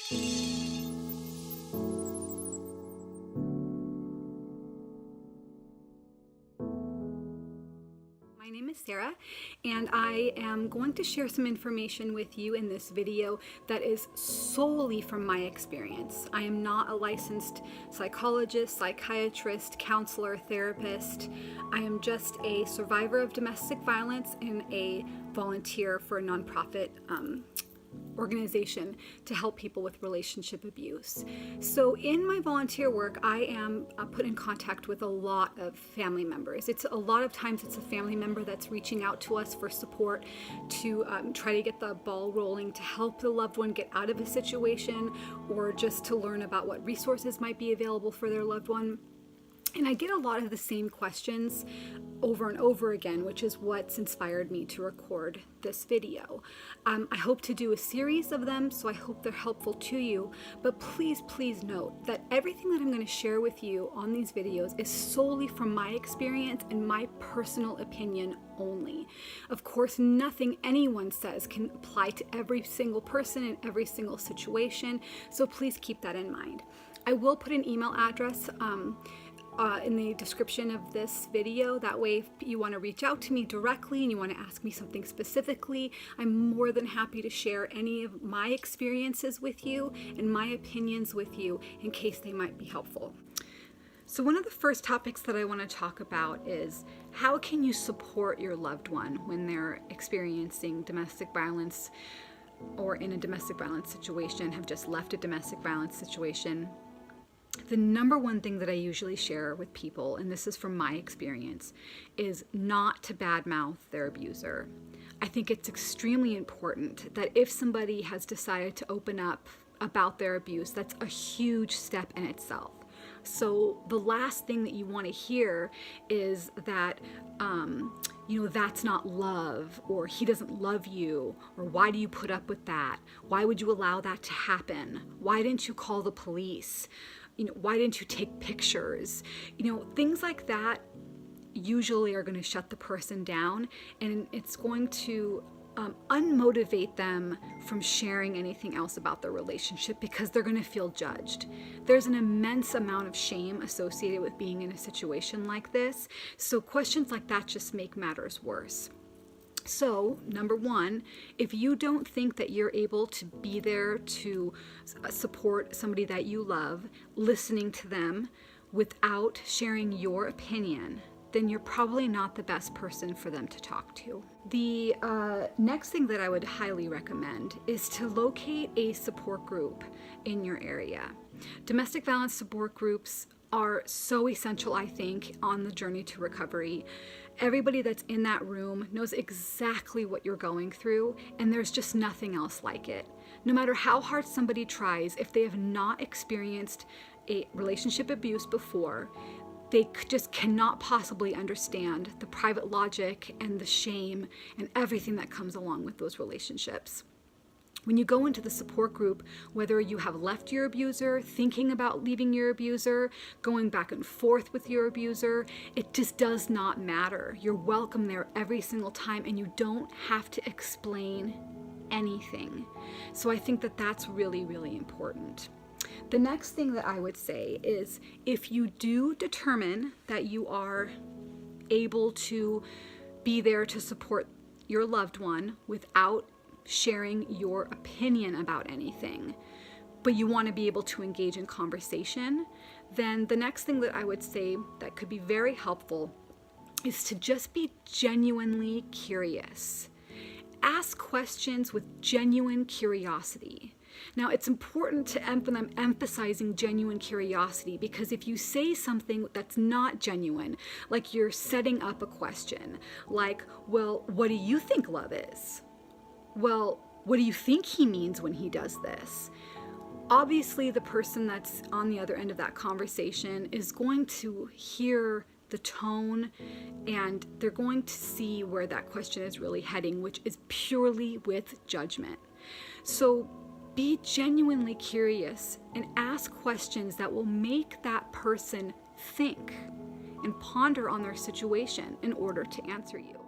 My name is Sarah, and I am going to share some information with you in this video that is solely from my experience. I am not a licensed psychologist, psychiatrist, counselor, therapist. I am just a survivor of domestic violence and a volunteer for a nonprofit organization to help people with relationship abuse. So in my volunteer work, I am put in contact with a lot of family members. It's a lot of times it's a family member that's reaching out to us for support to try to get the ball rolling to help the loved one get out of a situation, or just to learn about what resources might be available for their loved one. And I get a lot of the same questions over and over again, which is what's inspired me to record this video. I hope to do a series of them, so I hope they're helpful to you. But please, please note that everything that I'm going to share with you on these videos is solely from my experience and my personal opinion only. Of course, nothing anyone says can apply to every single person in every single situation, so please keep that in mind. I will put an email address in the description of this video. That way, if you want to reach out to me directly and you want to ask me something specifically, I'm more than happy to share any of my experiences with you and my opinions with you in case they might be helpful. So one of the first topics that I want to talk about is how can you support your loved one when they're experiencing domestic violence or in a domestic violence situation, have just left a domestic violence situation. The number one thing that I usually share with people, and this is from my experience, is not to badmouth their abuser. I think it's extremely important that if somebody has decided to open up about their abuse, that's a huge step in itself. So the last thing that you want to hear is that, that's not love, or he doesn't love you, or why do you put up with that? Why would you allow that to happen? Why didn't you call the police? Why didn't you take pictures? Things like that usually are going to shut the person down, and it's going to unmotivate them from sharing anything else about their relationship because they're going to feel judged. There's an immense amount of shame associated with being in a situation like this, so questions like that just make matters worse. So, number one, if you don't think that you're able to be there to support somebody that you love, listening to them without sharing your opinion, then you're probably not the best person for them to talk to. The next thing that I would highly recommend is to locate a support group in your area. Domestic violence support groups are so essential, I think, on the journey to recovery. Everybody that's in that room knows exactly what you're going through, and there's just nothing else like it. No matter how hard somebody tries, if they have not experienced a relationship abuse before, they just cannot possibly understand the private logic and the shame and everything that comes along with those relationships. When you go into the support group, whether you have left your abuser, thinking about leaving your abuser, going back and forth with your abuser, it just does not matter. You're welcome there every single time, and you don't have to explain anything. So I think that that's really, really important. The next thing that I would say is if you do determine that you are able to be there to support your loved one without sharing your opinion about anything, but you want to be able to engage in conversation, then the next thing that I would say that could be very helpful is to just be genuinely curious. Ask questions with genuine curiosity. Now, it's important to emphasizing genuine curiosity, because if you say something that's not genuine, like you're setting up a question, like, well, what do you think love is? Well, what do you think he means when he does this? Obviously, the person that's on the other end of that conversation is going to hear the tone, and they're going to see where that question is really heading, which is purely with judgment. So be genuinely curious and ask questions that will make that person think and ponder on their situation in order to answer you.